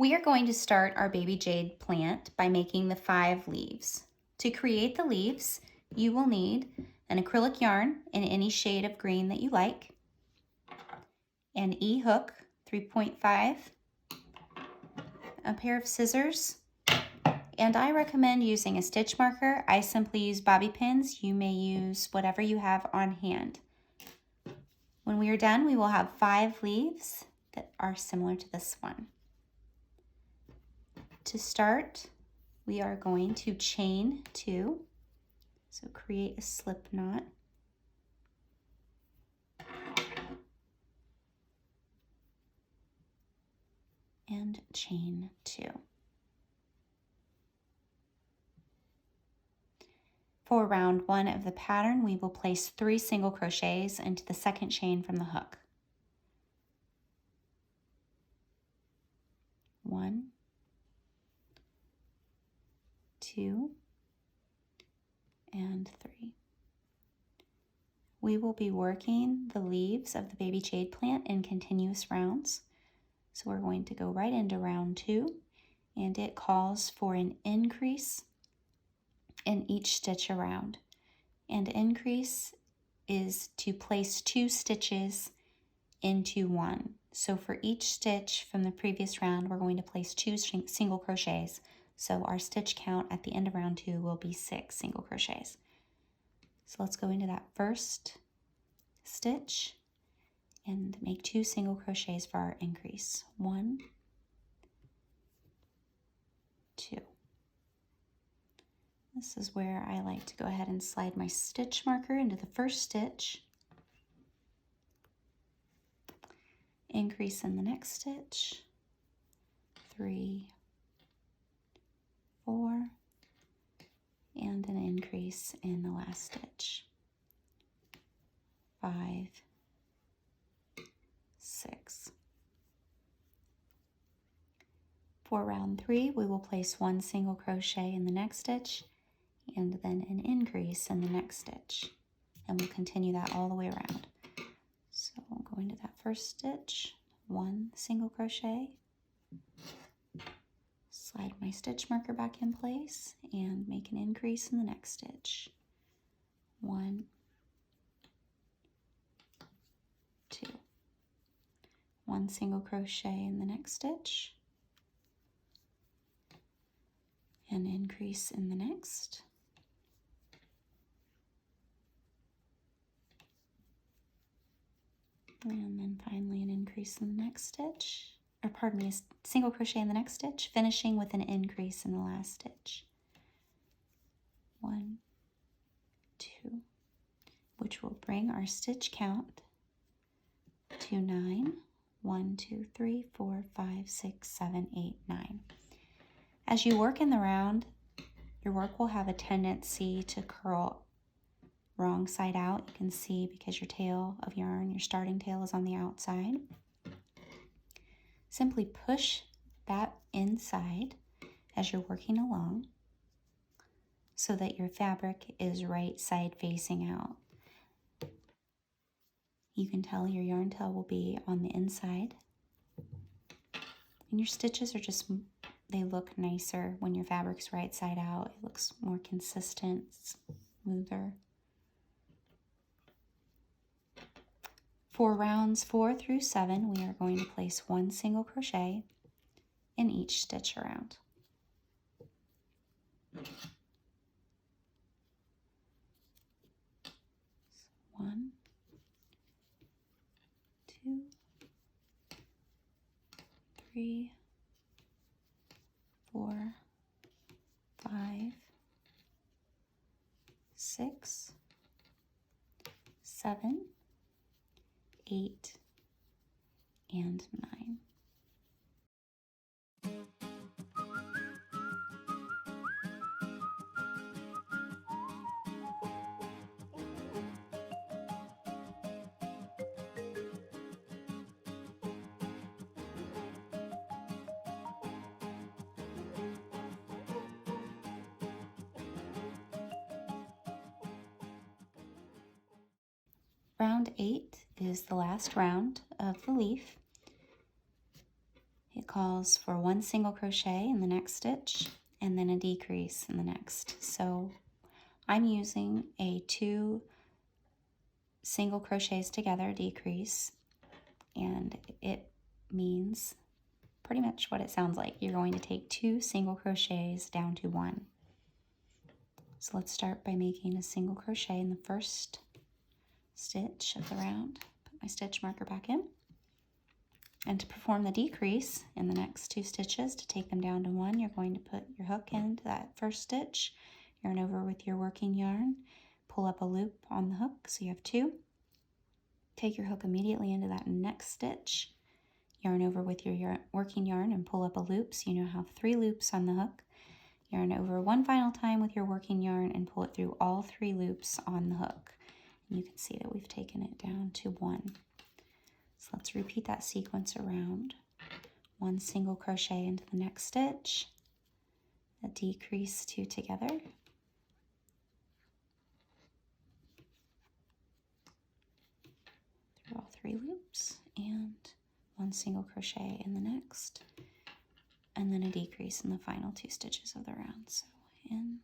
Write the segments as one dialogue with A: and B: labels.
A: We are going to start our Baby Jade plant by making the 5 leaves. To create the leaves, you will need an acrylic yarn in any shade of green that you like, an E-hook 3.5, a pair of scissors, and I recommend using a stitch marker. I simply use bobby pins. You may use whatever you have on hand. When we are done, we will have 5 leaves that are similar to this one. To start, we are going to chain 2, so create a slip knot. And chain 2. For round 1 of the pattern, we will place 3 single crochets into the second chain from the hook. 1, 2, and 3. We will be working the leaves of the Baby Jade plant in continuous rounds. So we're going to go right into round 2, and it calls for an increase in each stitch around. And increase is to place 2 stitches into 1. So for each stitch from the previous round, we're going to place 2 single crochets. So our stitch count at the end of round 2 will be 6 single crochets. So let's go into that first stitch and make 2 single crochets for our increase. 1, 2. This is where I like to go ahead and slide my stitch marker into the first stitch, increase in the next stitch, 3, 4, and an increase in the last stitch, 5, 6. For round 3, we will place 1 single crochet in the next stitch and then an increase in the next stitch. And we'll continue that all the way around. So we'll go into that first stitch, 1 single crochet, slide my stitch marker back in place and make an increase in the next stitch. 1, 2. 1 single crochet in the next stitch, an increase in the next, and then finally an increase in the next stitch, or pardon me, a single crochet in the next stitch, finishing with an increase in the last stitch. 1, 2, which will bring our stitch count to 9. 1, 2, 3, 4, 5, 6, 7, 8, 9. As you work in the round, your work will have a tendency to curl wrong side out. You can see because your tail of yarn, your starting tail is on the outside. Simply push that inside as you're working along so that your fabric is right side facing out. You can tell your yarn tail will be on the inside. And your stitches are just, they look nicer when your fabric's right side out. It looks more consistent, smoother. For rounds 4 through 7, we are going to place 1 single crochet in each stitch around. 1, 2, 3, 4, 5, 6, 7, 8, and 9. Round 8 is the last round of the leaf. It calls for 1 single crochet in the next stitch and then a decrease in the next. So I'm using a 2 single crochets together decrease, and it means pretty much what it sounds like. You're going to take 2 single crochets down to 1. So let's start by making a single crochet in the first stitch of the round. Put my stitch marker back in. And to perform the decrease in the next 2 stitches, to take them down to 1, you're going to put your hook into that first stitch, yarn over with your working yarn, pull up a loop on the hook so you have 2. Take your hook immediately into that next stitch, yarn over with your working yarn and pull up a loop so you now have 3 loops on the hook. Yarn over one final time with your working yarn and pull it through all 3 loops on the hook. And you can see that we've taken it down to 1. So let's repeat that sequence around. 1 single crochet into the next stitch, a decrease 2 together, through all 3 loops, and 1 single crochet in the next, and then a decrease in the final 2 stitches of the round. So in,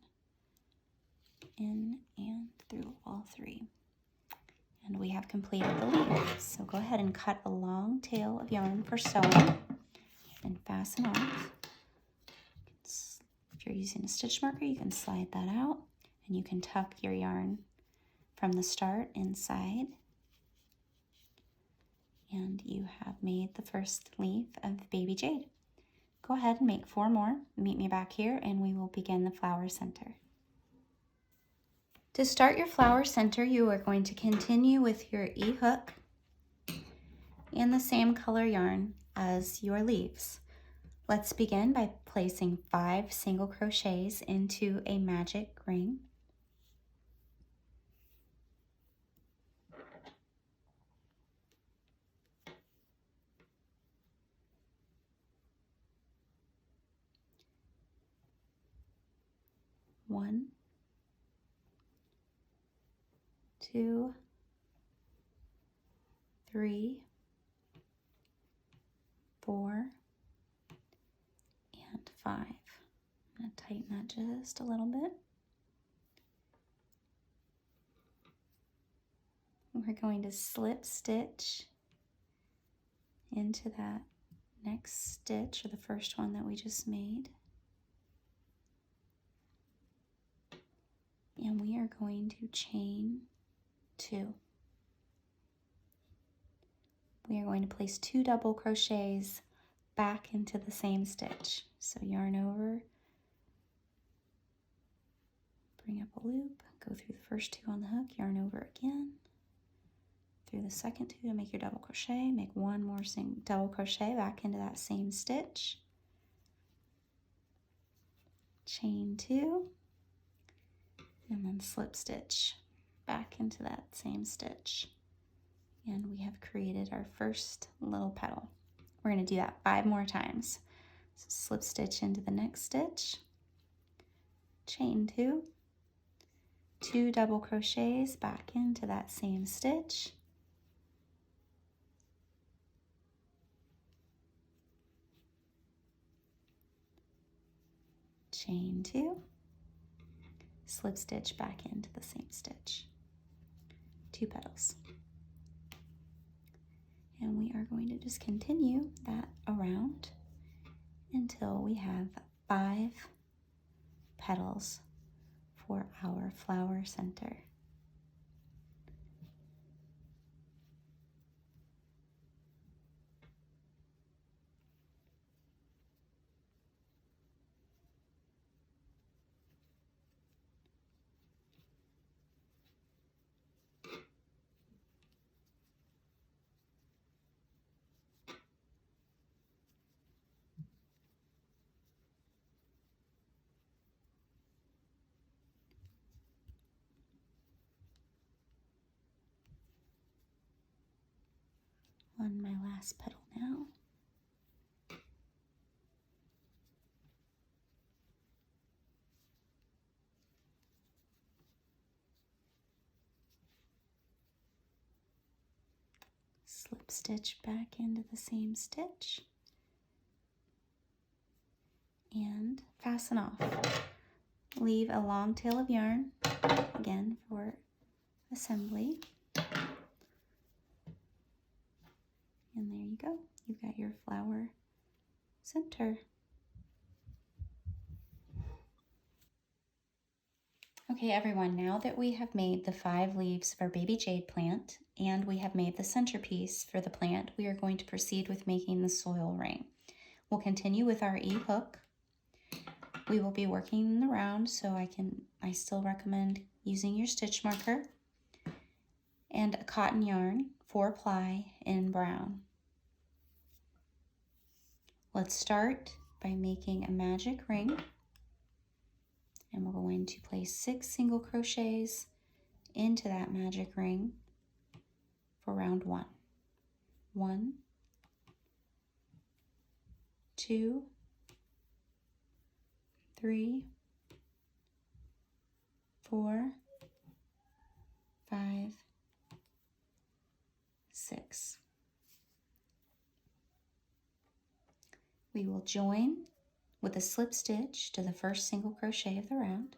A: and through all 3. And we have completed the leaf. So go ahead and cut a long tail of yarn for sewing and fasten off. If you're using a stitch marker, you can slide that out, and you can tuck your yarn from the start inside. And you have made the first leaf of Baby Jade. Go ahead and make 4 more. Meet me back here and we will begin the flower center. To start your flower center, you are going to continue with your E-hook and the same color yarn as your leaves. Let's begin by placing 5 single crochets into a magic ring. One, 2, 3, 4, and 5. I'm going to tighten that just a little bit. We're going to slip stitch into that next stitch, or the first one that we just made. And we are going to chain 2. We are going to place 2 double crochets back into the same stitch. So yarn over, bring up a loop, go through the first 2 on the hook, yarn over again, through the second 2 to make your double crochet, make 1 more double crochet back into that same stitch, chain 2, and then slip stitch back into that same stitch. And we have created our first little petal. We're going to do that 5 more times. So slip stitch into the next stitch, chain 2, 2 double crochets back into that same stitch, chain 2, slip stitch back into the same stitch, 2 petals. And we are going to just continue that around until we have 5 petals for our flower center. On my last petal now. Slip stitch back into the same stitch, and fasten off. Leave a long tail of yarn, again, for assembly. And there you go. You've got your flower center. Okay, everyone, now that we have made the 5 leaves of our Baby Jade plant and we have made the centerpiece for the plant, we are going to proceed with making the soil ring. We'll continue with our E-hook. We will be working the round, so I still recommend using your stitch marker and a cotton yarn, 4-ply in brown. Let's start by making a magic ring, and we're going to place 6 single crochets into that magic ring for round 1. 1, 2, 3, 4, 5, 6. We will join with a slip stitch to the first single crochet of the round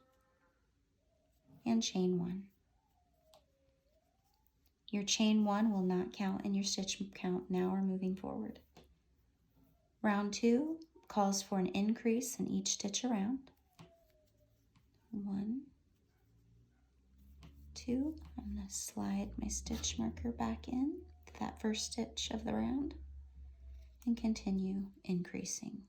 A: and chain 1. Your chain 1 will not count in your stitch count now or moving forward. Round 2 calls for an increase in each stitch around. 1, 2, I'm going to slide my stitch marker back in to that first stitch of the round and continue increasing.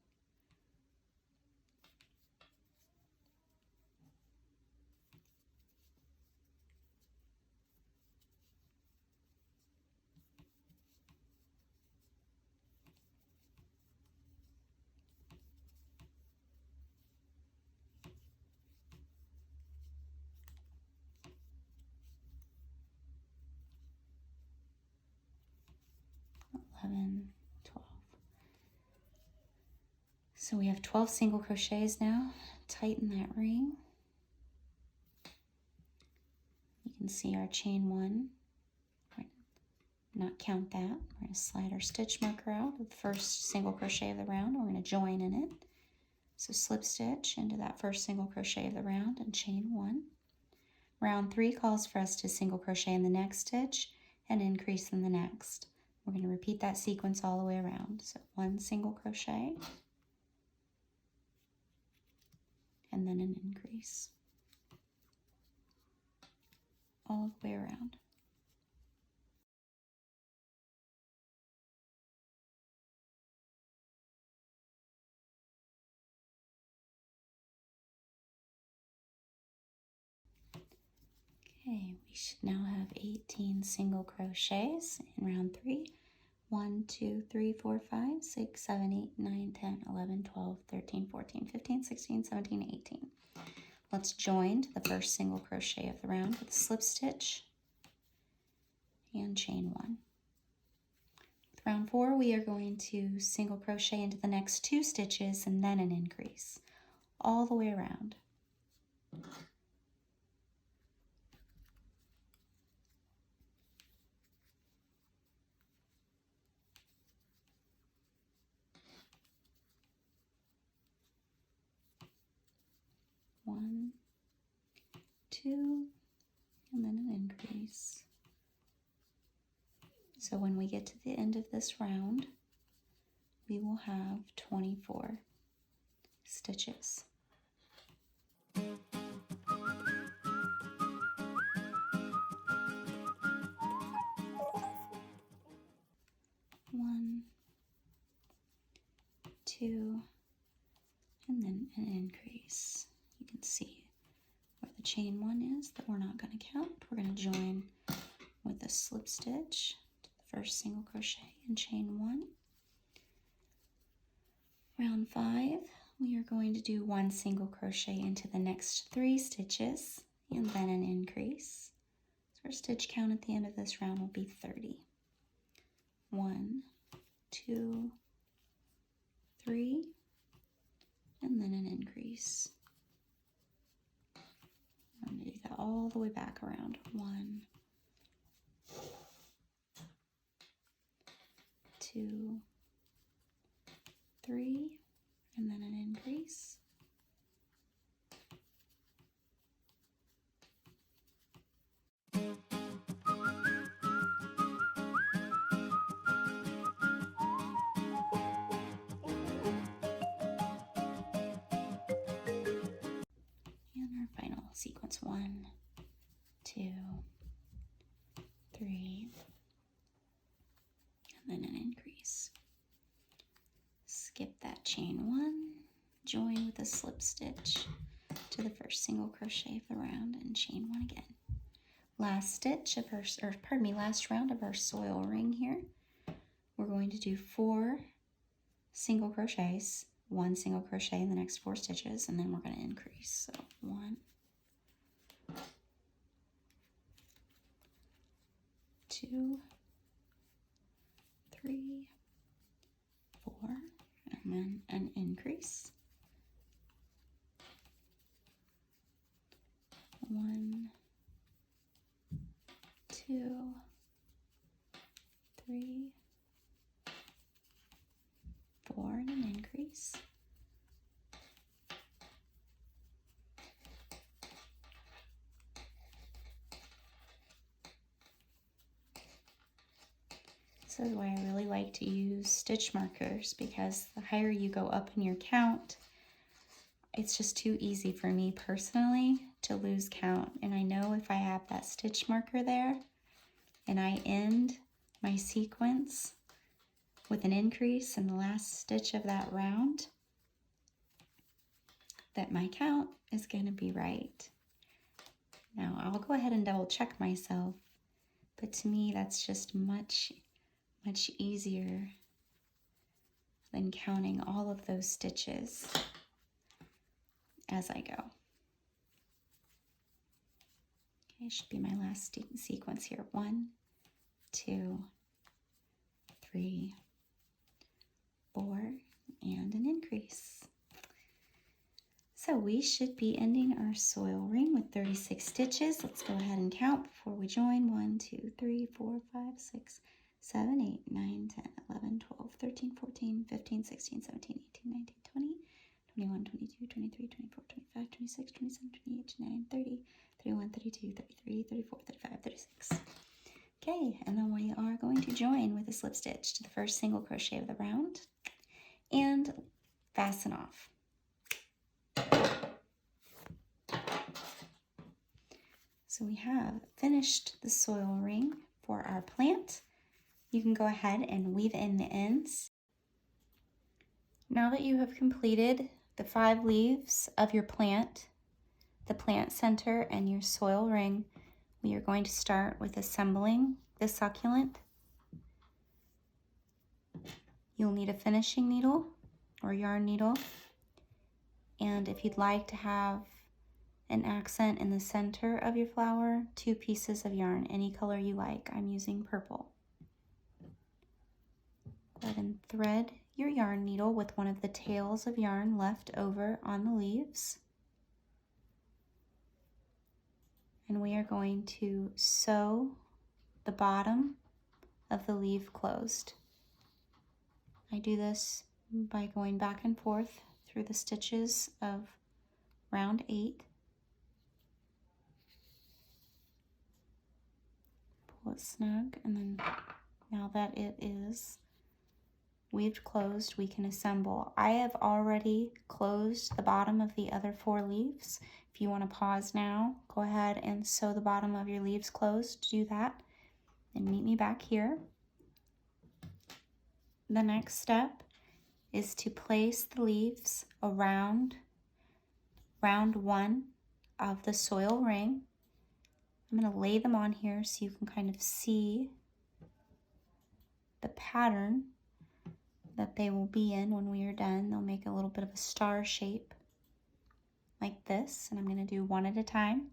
A: So we have 12 single crochets now. Tighten that ring. You can see our chain 1. We're going to not count that. We're going to slide our stitch marker out of the first single crochet of the round. We're going to join in it. So slip stitch into that first single crochet of the round and chain 1. Round 3 calls for us to single crochet in the next stitch and increase in the next. We're going to repeat that sequence all the way around. So 1 single crochet and then an increase all the way around. Okay, we should now have 18 single crochets in round 3. 1, 2, 3, 4, 5, 6, 7, 8, 9, 10, 11, 12, 13, 14, 15, 16, 17, 18. Let's join to the first single crochet of the round with a slip stitch and chain 1. With round 4, we are going to single crochet into the next 2 stitches and then an increase all the way around. One, 2, and then an increase. So when we get to the end of this round, we will have 24 stitches. One, 2, and then an increase. You can see where the chain 1 is that we're not going to count. We're going to join with a slip stitch to the first single crochet and chain 1. Round 5, we are going to do 1 single crochet into the next 3 stitches and then an increase. So our stitch count at the end of this round will be 30. 1, 2, 3, and then an increase. I'm going to do that all the way back around. 1, 2, 3, and then an increase. And our final sequence, 1, 2, 3, and then an increase. Skip that chain 1, join with a slip stitch to the first single crochet of the round and chain 1 again. Last stitch of our, last round of our soil ring here. We're going to do 4 single crochets, 1 single crochet in the next 4 stitches, and then we're going to increase. So 1, 2, 3, 4, and then an increase. 1, 2, 3, 4, and an increase. This is why I really like to use stitch markers, because the higher you go up in your count, it's just too easy for me personally to lose count. And I know if I have that stitch marker there and I end my sequence with an increase in the last stitch of that round, that my count is going to be right. Now I'll go ahead and double check myself, but to me that's just much easier than counting all of those stitches as I go. Okay, should be my last sequence here. 1, 2, 3, 4, and an increase. So we should be ending our soil ring with 36 stitches. Let's go ahead and count before we join. 1, 2, 3, 4, 5, 6, 7, 8, 9, 10, 11, 12, 13, 14, 15, 16, 17, 18, 19, 20, 21, 22, 23, 24, 25, 26, 27, 28, 29, 30, 31, 32, 33, 34, 35, 36. Okay, and then we are going to join with a slip stitch to the first single crochet of the round and fasten off. So we have finished the soil ring for our plant. You can go ahead and weave in the ends. Now that you have completed the 5 leaves of your plant, the plant center, and your soil ring, we are going to start with assembling the succulent. You'll need a finishing needle or yarn needle, and if you'd like to have an accent in the center of your flower, 2 pieces of yarn, any color you like. I'm using purple. Go ahead and thread your yarn needle with one of the tails of yarn left over on the leaves. And we are going to sew the bottom of the leaf closed. I do this by going back and forth through the stitches of round 8. Pull it snug, and then now that it is weaved closed, we can assemble. I have already closed the bottom of the other 4 leaves. If you want to pause now, go ahead and sew the bottom of your leaves closed. Do that and meet me back here. The next step is to place the leaves around round 1 of the soil ring. I'm going to lay them on here so you can kind of see the pattern that they will be in when we are done. They'll make a little bit of a star shape like this, and I'm going to do one at a time.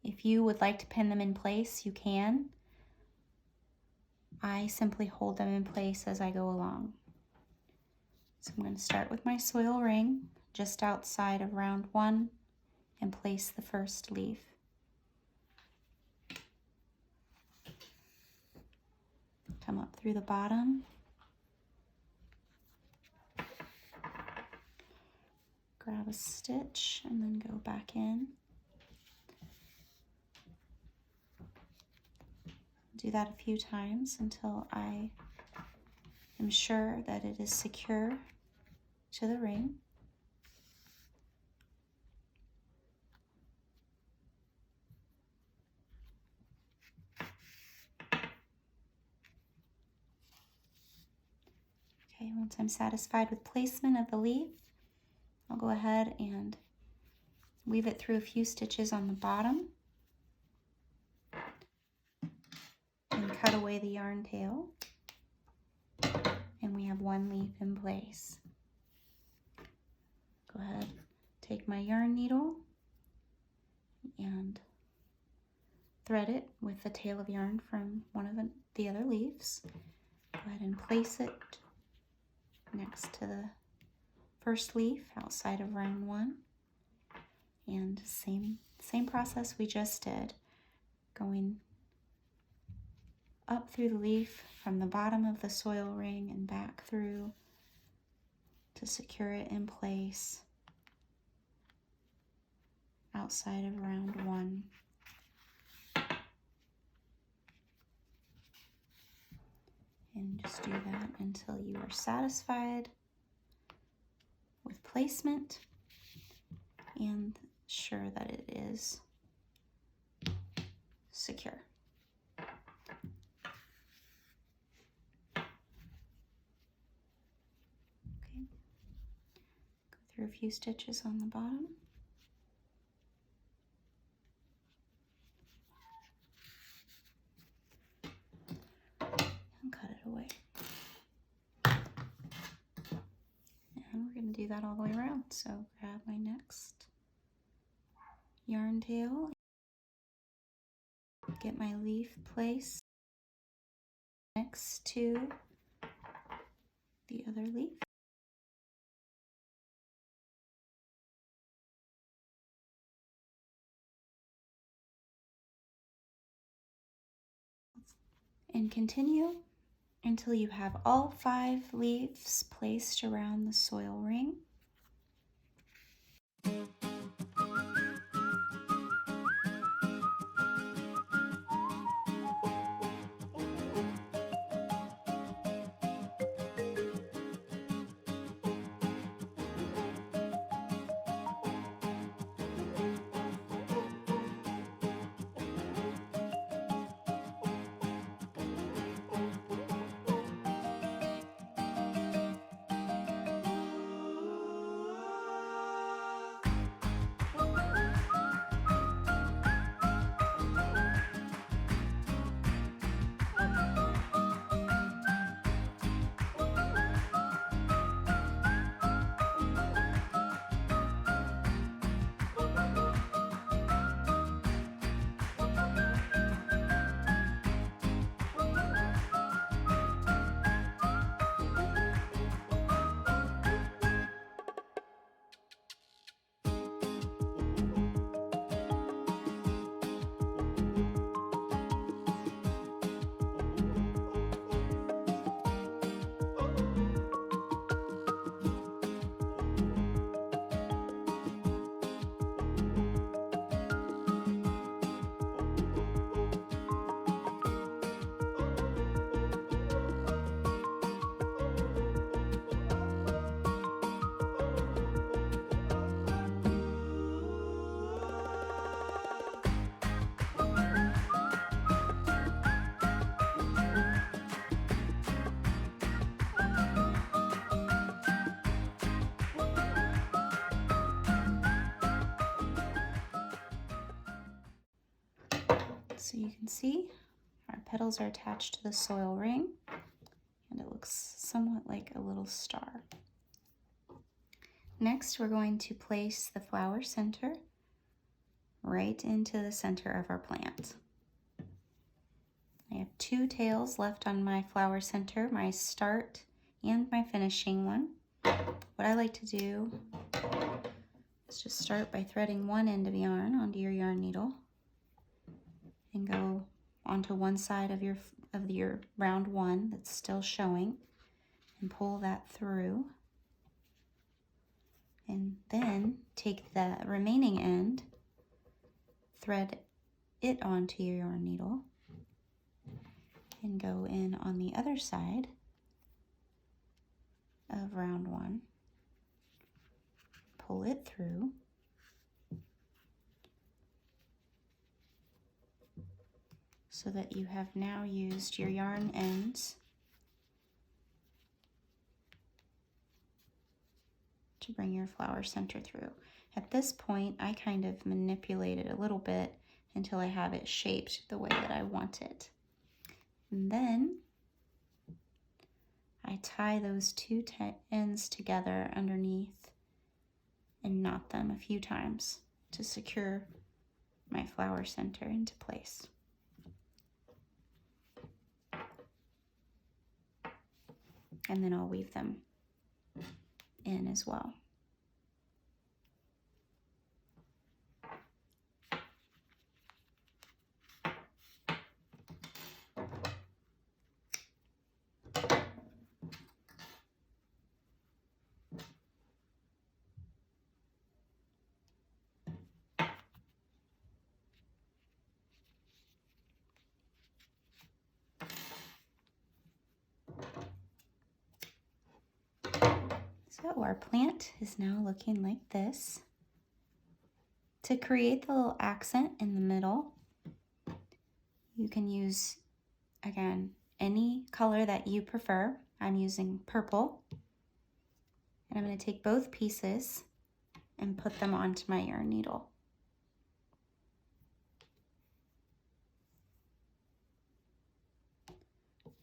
A: If you would like to pin them in place, you can. I simply hold them in place as I go along. So I'm going to start with my soil ring just outside of round 1 and place the first leaf. Come up through the bottom. a stitch and then go back in. Do that a few times until I am sure that it is secure to the ring. Okay, once I'm satisfied with placement of the leaf, I'll go ahead and weave it through a few stitches on the bottom and cut away the yarn tail. And we have one leaf in place. Go ahead, take my yarn needle and thread it with the tail of yarn from one of the other leaves. Go ahead and place it next to the first leaf outside of round one. And same process we just did, going up through the leaf from the bottom of the soil ring and back through to secure it in place outside of round one. And just do that until you are satisfied with placement and sure that it is secure. Okay, go through a few stitches on the bottom. And cut it away. And we're going to do that all the way around. So grab my next yarn tail, get my leaf placed next to the other leaf. And continue until you have all 5 leaves placed around the soil ring. So you can see our petals are attached to the soil ring and it looks somewhat like a little star. Next, we're going to place the flower center right into the center of our plant. I have 2 tails left on my flower center, my start and my finishing one. What I like to do is just start by threading one end of yarn onto your yarn needle and go onto one side of your round one that's still showing and pull that through And then take the remaining end, thread it onto your yarn needle, and go in on the other side of round 1. Pull it through. So that you have now used your yarn ends to bring your flower center through. At this point, I kind of manipulate it a little bit until I have it shaped the way that I want it. And then I tie those two ends together underneath and knot them a few times to secure my flower center into place. And then I'll weave them in as well. So our plant is now looking like this. To create the little accent in the middle, you can use, again, any color that you prefer. I'm using purple. And I'm going to take both pieces and put them onto my yarn needle.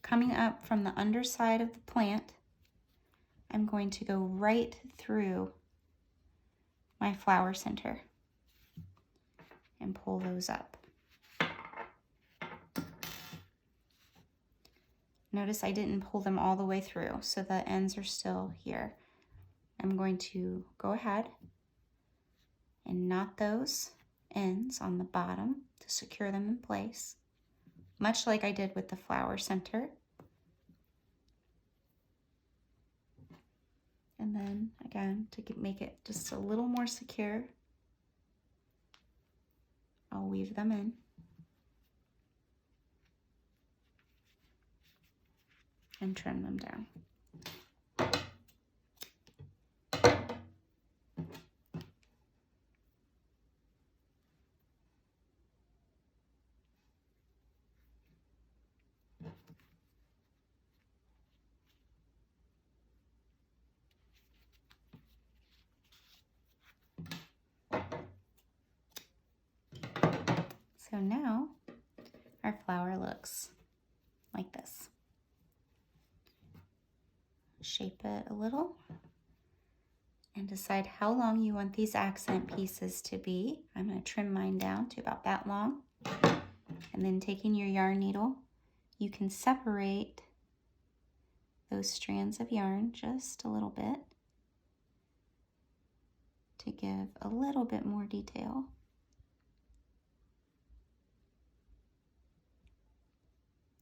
A: Coming up from the underside of the plant, I'm going to go right through my flower center and pull those up. Notice I didn't pull them all the way through, so the ends are still here. I'm going to go ahead and knot those ends on the bottom to secure them in place, much like I did with the flower center. And then again, to make it just a little more secure, I'll weave them in. And trim them down. So now our flower looks like this. Shape it a little and decide how long you want these accent pieces to be. I'm going to trim mine down to about that long. And then taking your yarn needle, you can separate those strands of yarn just a little bit to give a little bit more detail.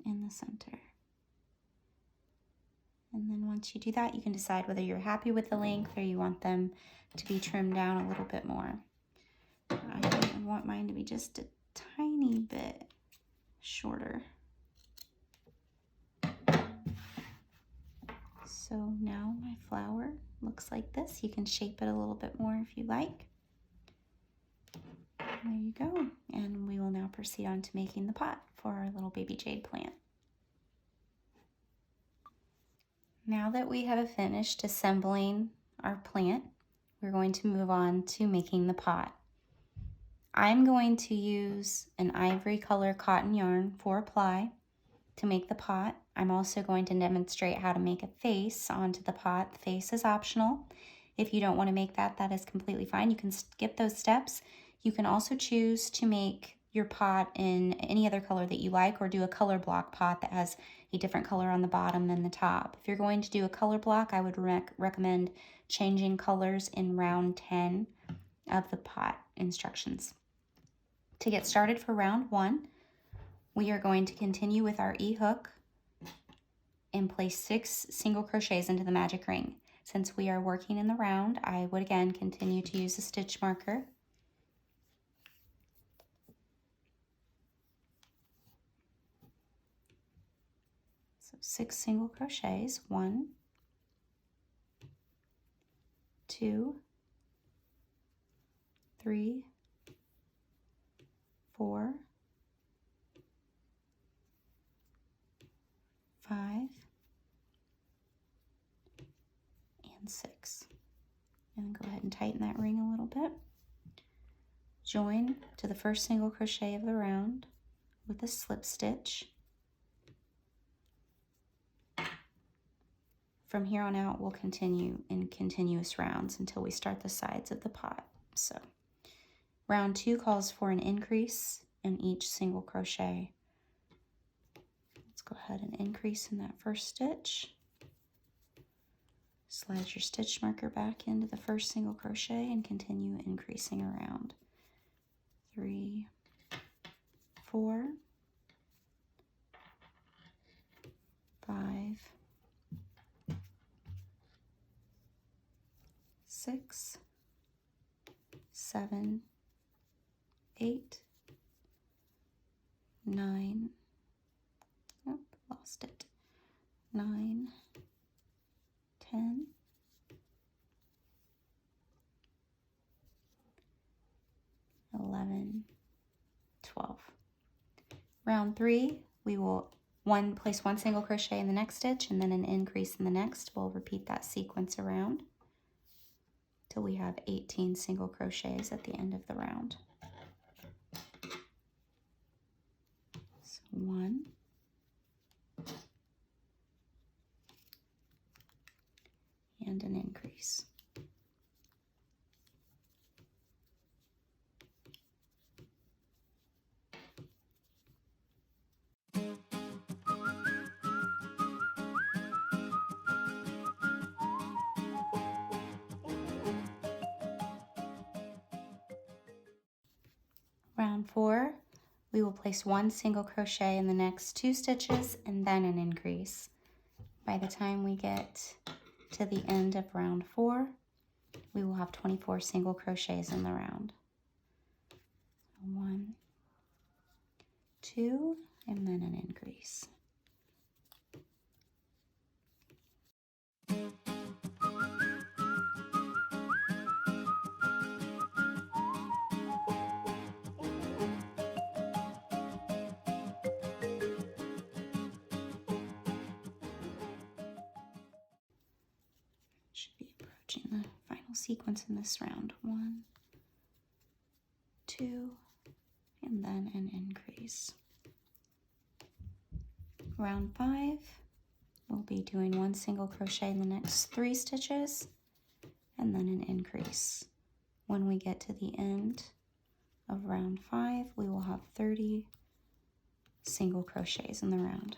A: In the center. And then once you do that, you can decide whether you're happy with the length or you want them to be trimmed down a little bit more. I want mine to be just a tiny bit shorter. So now my flower looks like this. You can shape it a little bit more if you like. There you go. And we will now proceed on to making the pot for our little baby jade plant. Now that we have finished assembling our plant, we're going to move on to making the pot. I'm going to use an ivory color cotton yarn 4-ply to make the pot. I'm also going to demonstrate how to make a face onto the pot. The face is optional. If you don't want to make that, that is completely fine. You can skip those steps. You can also choose to make your pot in any other color that you like, or do a color block pot that has a different color on the bottom than the top. If you're going to do a color block, I would recommend changing colors in round 10 of the pot instructions. To get started for round 1, we are going to continue with our E-hook and place 6 single crochets into the magic ring. Since we are working in the round, I would again continue to use a stitch marker. So 6 single crochets, 1, 2, 3, 4, 5, and 6. And go ahead and tighten that ring a little bit. Join to the first single crochet of the round with a slip stitch. From here on out, we'll continue in continuous rounds until we start the sides of the pot. So round 2 calls for an increase in each single crochet. Let's go ahead and increase in that first stitch. Slide your stitch marker back into the first single crochet and continue increasing around. 3, 4, 5, 6, 7, 8, 9, oh, lost it, 9, 10, 11, 12. Round 3, we will place one single crochet in the next stitch and then an increase in the next. We'll repeat that sequence around till we have 18 single crochets at the end of the round. So 1, and an increase. Round 4, we will place one single crochet in the next 2 stitches and then an increase. By the time we get to the end of round 4, we will have 24 single crochets in the round. 1, 2, and then an increase. Should be approaching the final sequence in this round. 1, 2, and then an increase. Round 5, we'll be doing one single crochet in the next 3 stitches and then an increase. When we get to the end of round 5, we will have 30 single crochets in the round.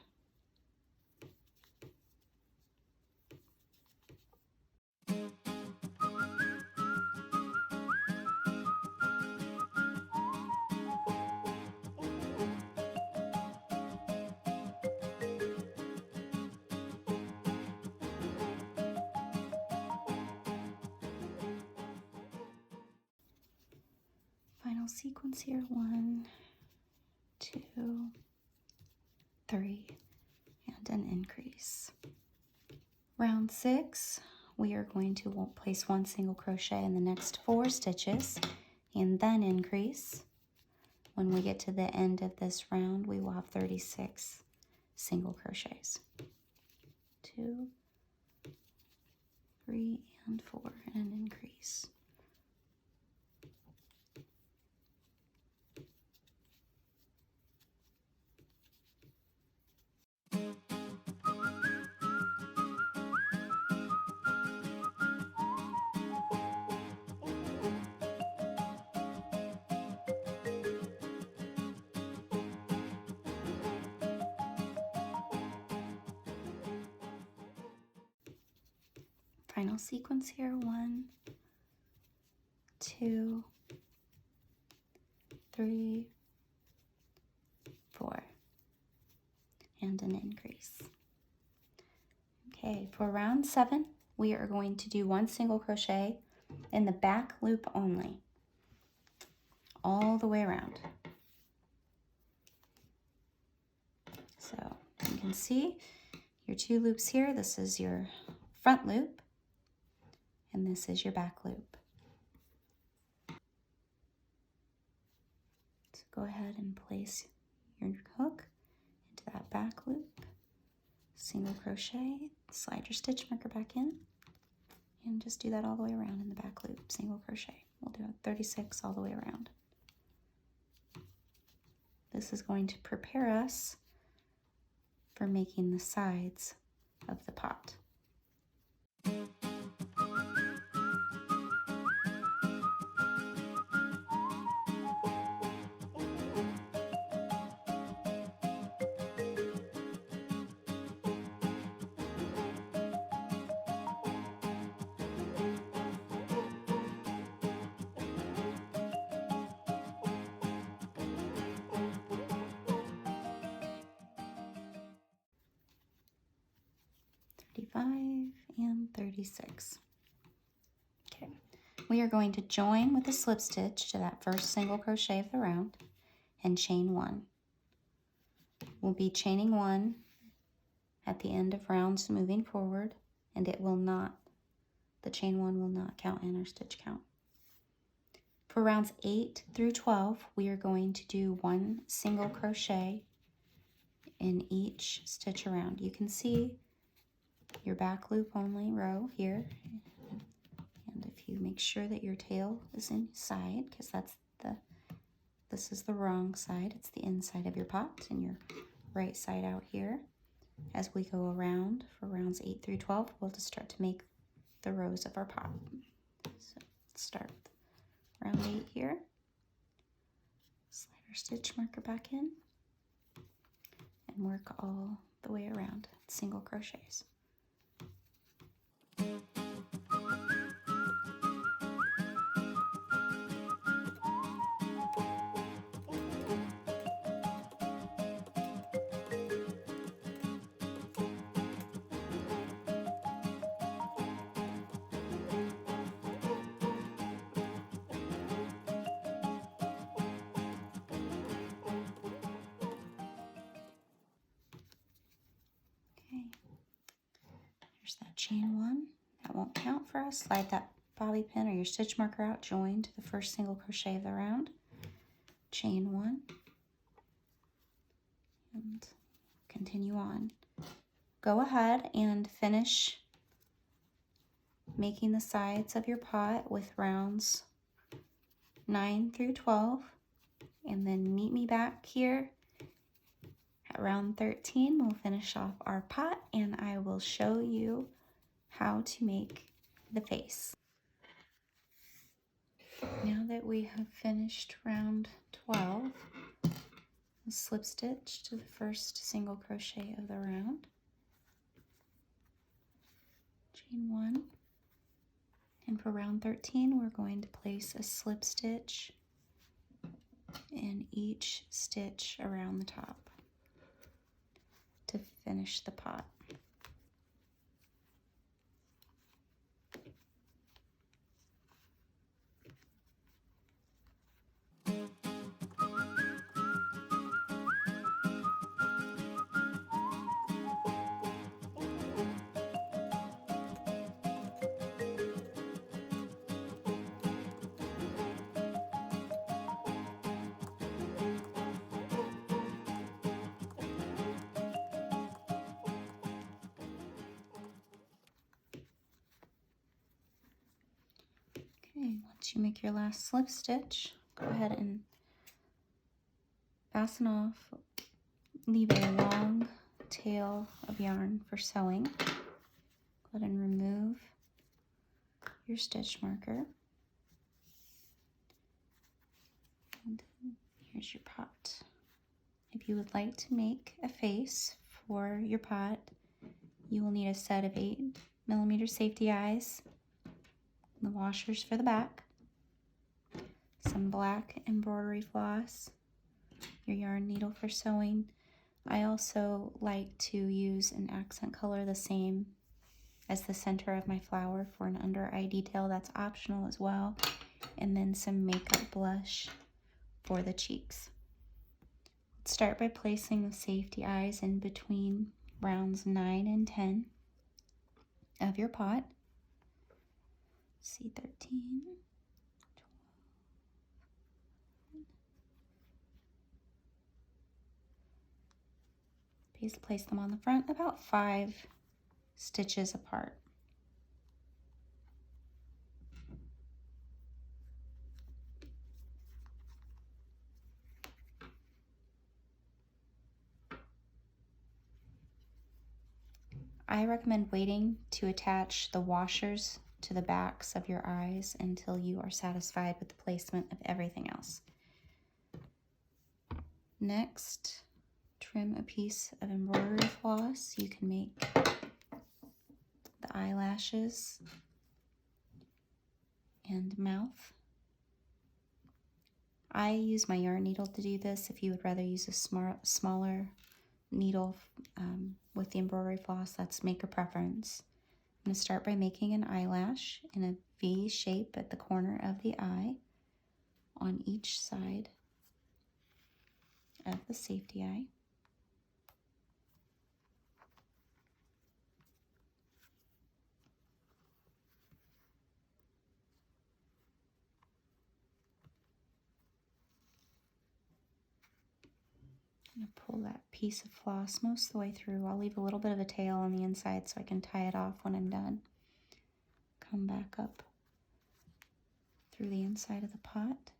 A: Final sequence here, 1, 2, 3, and an increase. Round 6, we are going to place one single crochet in the next 4 stitches and then increase. When we get to the end of this round, we will have 36 single crochets. 2, 3, and 4, and an increase. Final sequence here, 1, 2, 3, 4, and an increase. Okay, for round 7, we are going to do 1 single crochet in the back loop only, all the way around. So you can see your 2 loops here. This is your front loop, and this is your back loop. So go ahead and place your hook into that back loop, single crochet, slide your stitch marker back in, and just do that all the way around in the back loop, single crochet. We'll do 36 all the way around. This is going to prepare us for making the sides of the pot. And 36. Okay, we are going to join with a slip stitch to that first single crochet of the round and chain 1. We'll be chaining 1 at the end of rounds moving forward, and it will not, the chain 1 will not count in our stitch count. For rounds 8 through 12, we are going to do 1 single crochet in each stitch around. You can see your back loop only row here, and if you make sure that your tail is inside, because this is the wrong side, it's the inside of your pot and your right side out here. As we go around for rounds 8 through 12, we'll just start to make the rows of our pot. So let's start with round 8 here, slide our stitch marker back in, and work all the way around single crochets. That chain 1, that won't count for us. Slide that bobby pin or your stitch marker out, join to the first single crochet of the round, chain 1, and continue on. Go ahead and finish making the sides of your pot with rounds 9 through 12, and then meet me back here at round 13. We'll finish off our pot, and I will show you how to make the face. Now that we have finished round 12, we'll slip stitch to the first single crochet of the round, chain 1, and for round 13 we're going to place a slip stitch in each stitch around the top to finish the pot. Once you make your last slip stitch, go ahead and fasten off, leave a long tail of yarn for sewing. Go ahead and remove your stitch marker. And here's your pot. If you would like to make a face for your pot, you will need a set of 8mm safety eyes, the washers for the back, some black embroidery floss, your yarn needle for sewing. I also like to use an accent color the same as the center of my flower for an under eye detail. That's optional as well. And then some makeup blush for the cheeks. Let's start by placing the safety eyes in between rounds 9 and 10 of your pot. See, 13, 12. Place them on the front about 5 stitches apart. I recommend waiting to attach the washers to the backs of your eyes until you are satisfied with the placement of everything else. Next, trim a piece of embroidery floss. You can make the eyelashes and mouth. I use my yarn needle to do this. If you would rather use a smaller needle with the embroidery floss, that's make a preference. I'm going to start by making an eyelash in a V shape at the corner of the eye on each side of the safety eye. I'm going to pull that piece of floss most of the way through. I'll leave a little bit of a tail on the inside so I can tie it off when I'm done. Come back up through the inside of the pot.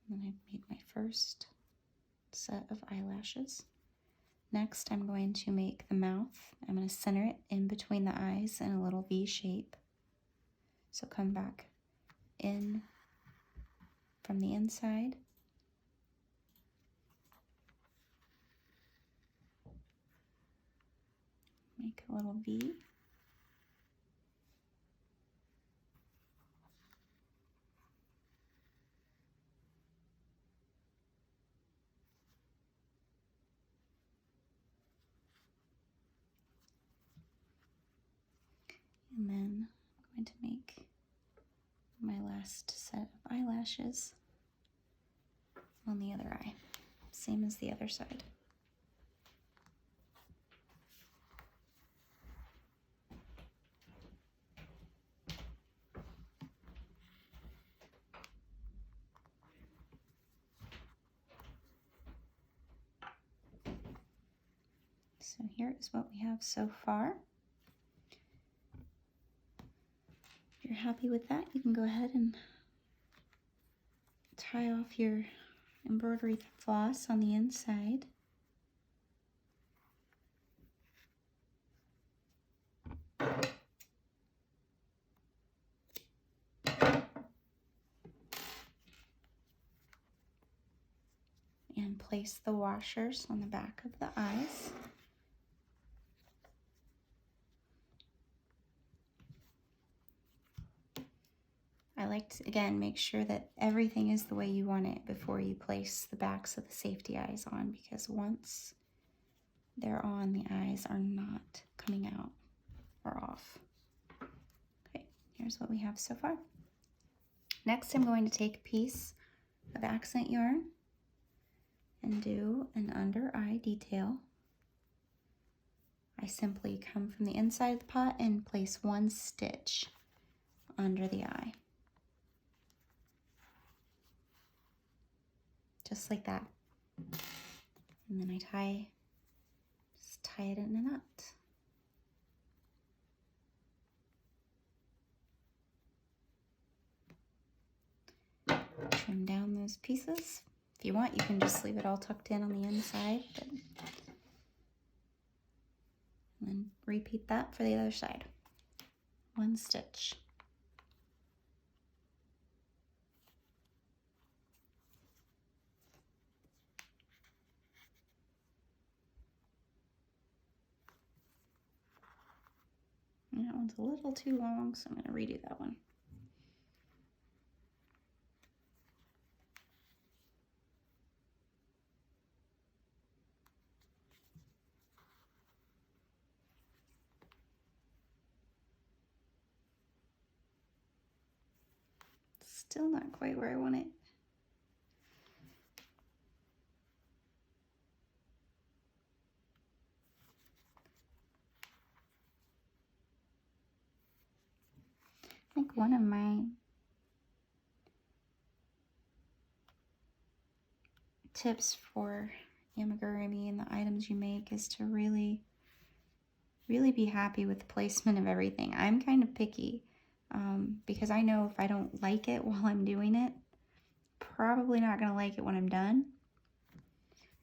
A: And then I've made my first set of eyelashes. Next, I'm going to make the mouth. I'm going to center it in between the eyes in a little V shape. So come back in from the inside. Make a little V. And then I'm going to make my last set of eyelashes on the other eye, same as the other side. So here is what we have so far. If you're happy with that, you can go ahead and tie off your embroidery floss on the inside. And place the washers on the back of the eyes. I like to, again, make sure that everything is the way you want it before you place the backs of the safety eyes on, because once they're on, the eyes are not coming out or off. Okay, here's what we have so far. Next, I'm going to take a piece of accent yarn and do an under eye detail. I simply come from the inside of the pot and place 1 stitch under the eye. Just like that. And then I just tie it in a knot. Trim down those pieces. If you want, you can just leave it all tucked in on the inside. And then repeat that for the other side. 1 stitch. And that one's a little too long, so I'm going to redo that one. Still not quite where I want it. I think one of my tips for amigurumi and the items you make is to really be happy with the placement of everything. I'm kind of picky because I know if I don't like it while I'm doing it, probably not going to like it when I'm done.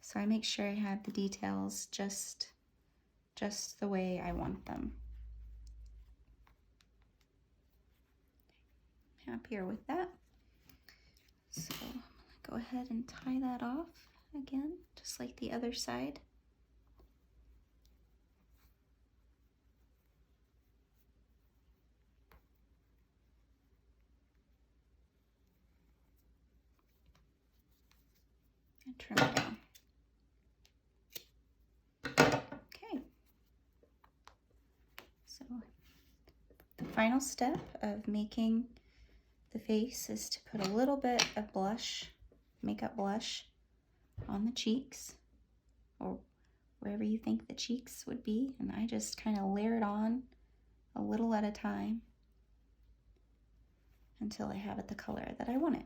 A: So I make sure I have the details just the way I want them. Happier with that. So I'm going to go ahead and tie that off again, just like the other side. And trim it down. Okay. So the final step of making the face is to put a little bit of blush, makeup blush, on the cheeks or wherever you think the cheeks would be, and I just kind of layer it on a little at a time until I have it the color that I want it.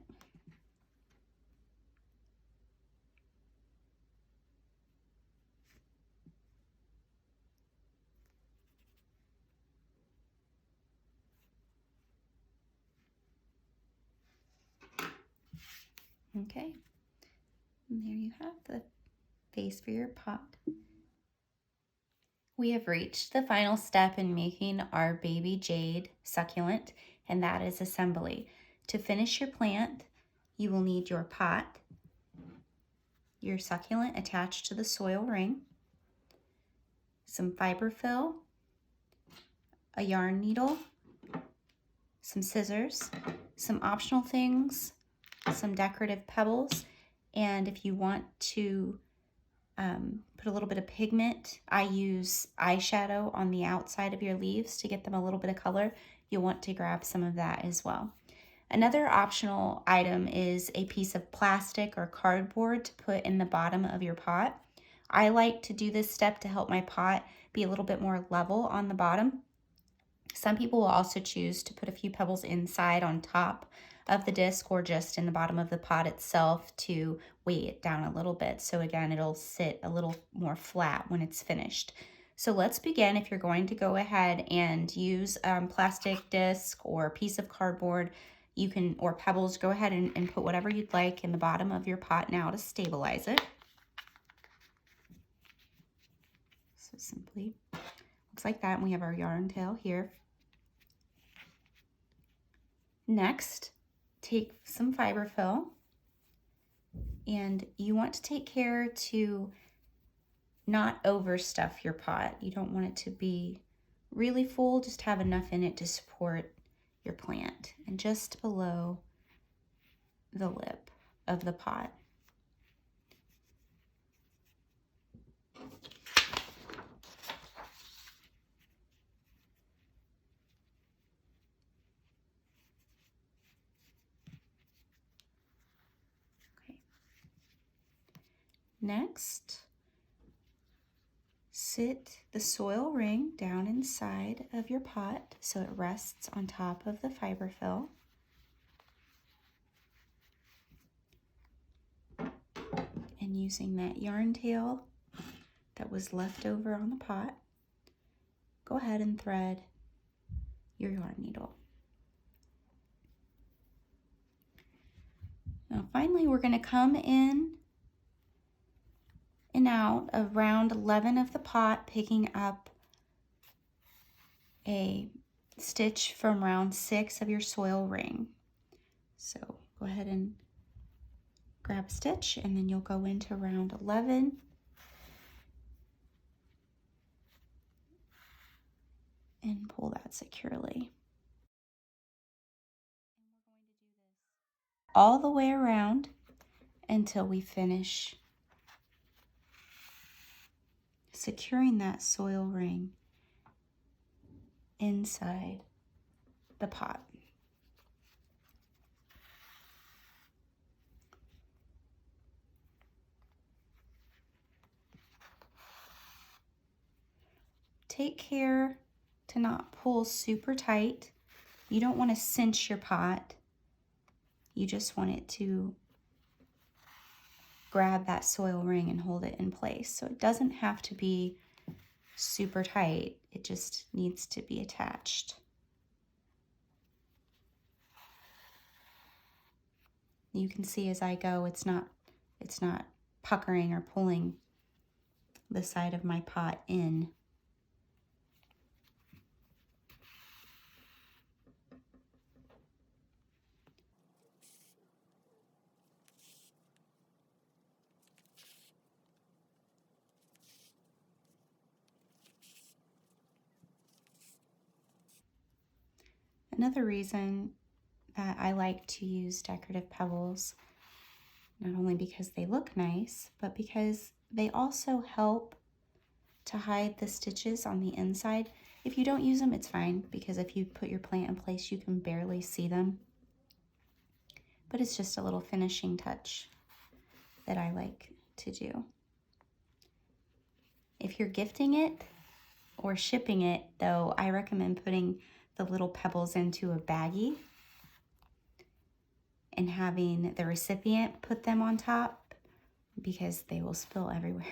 A: Okay, and there you have the face for your pot. We have reached the final step in making our Baby Jade succulent, and that is assembly. To finish your plant, you will need your pot, your succulent attached to the soil ring, some fiber fill, a yarn needle, some scissors, some optional things, some decorative pebbles, and if you want to put a little bit of pigment, I use eyeshadow on the outside of your leaves to get them a little bit of color. You'll want to grab some of that as well. Another optional item is a piece of plastic or cardboard to put in the bottom of your pot. I like to do this step to help my pot be a little bit more level on the bottom. Some people will also choose to put a few pebbles inside on top of the disc or just in the bottom of the pot itself to weigh it down a little bit. So again, it'll sit a little more flat when it's finished. So let's begin. If you're going to go ahead and use plastic disc or a piece of cardboard, you can, or pebbles, go ahead and put whatever you'd like in the bottom of your pot now to stabilize it. So simply looks like that, and we have our yarn tail here. Next, take some fiber fill, and you want to take care to not overstuff your pot. You don't want it to be really full, just have enough in it to support your plant, and just below the lip of the pot. Okay. Next, sit the soil ring down inside of your pot so it rests on top of the fiber fill. And using that yarn tail that was left over on the pot, go ahead and thread your yarn needle. Now finally, we're going to come in and out of round 11 of the pot, picking up a stitch from round 6 of your soil ring. So go ahead and grab a stitch, and then you'll go into round 11 and pull that securely. And we're going to do this all the way around until we finish securing that soil ring inside the pot. take care to not pull super tight. You don't want to cinch your pot. You just want it to grab that soil ring and hold it in place. So it doesn't have to be super tight. It just needs to be attached. You can see as I go, it's not puckering or pulling the side of my pot in. Another reason that I like to use decorative pebbles, not only because they look nice, but because they also help to hide the stitches on the inside. If you don't use them, it's fine, because if you put your plant in place, you can barely see them. But it's just a little finishing touch that I like to do. If you're gifting it or shipping it, though, I recommend putting the little pebbles into a baggie and having the recipient put them on top, because they will spill everywhere.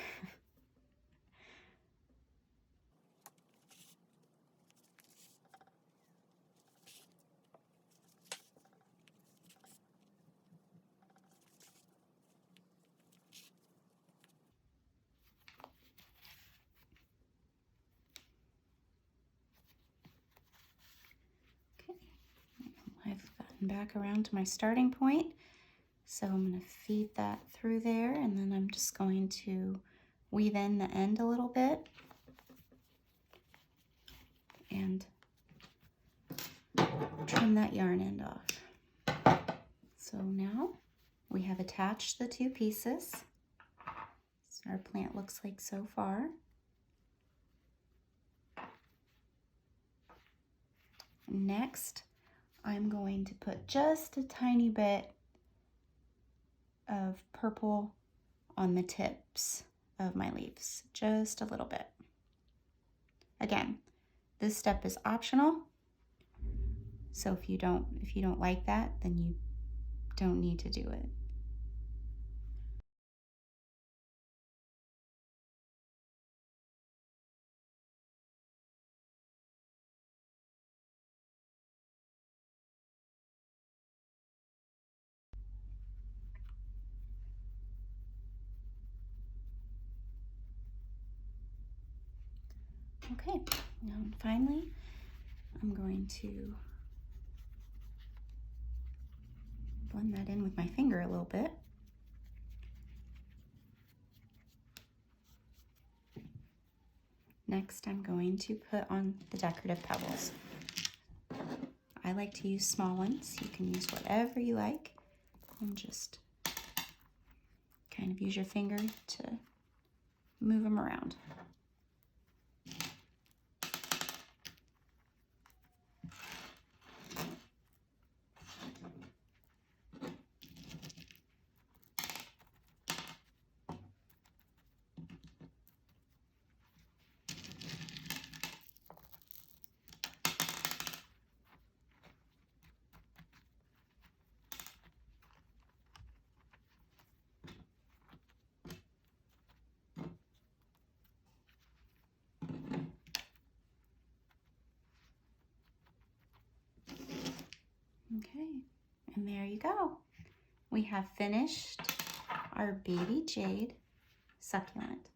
A: Okay, I've gotten back around to my starting point. So I'm going to feed that through there, and then I'm just going to weave in the end a little bit and trim that yarn end off. So now we have attached the two pieces. So our plant looks like so far. Next, I'm going to put just a tiny bit of purple on the tips of my leaves, just a little bit. Again, this step is optional, so if you don't like that, then you don't need to do it. Okay, now finally, I'm going to blend that in with my finger a little bit. Next, I'm going to put on the decorative pebbles. I like to use small ones. You can use whatever you like, and just kind of use your finger to move them around. Okay, and there you go. We have finished our Baby Jade succulent.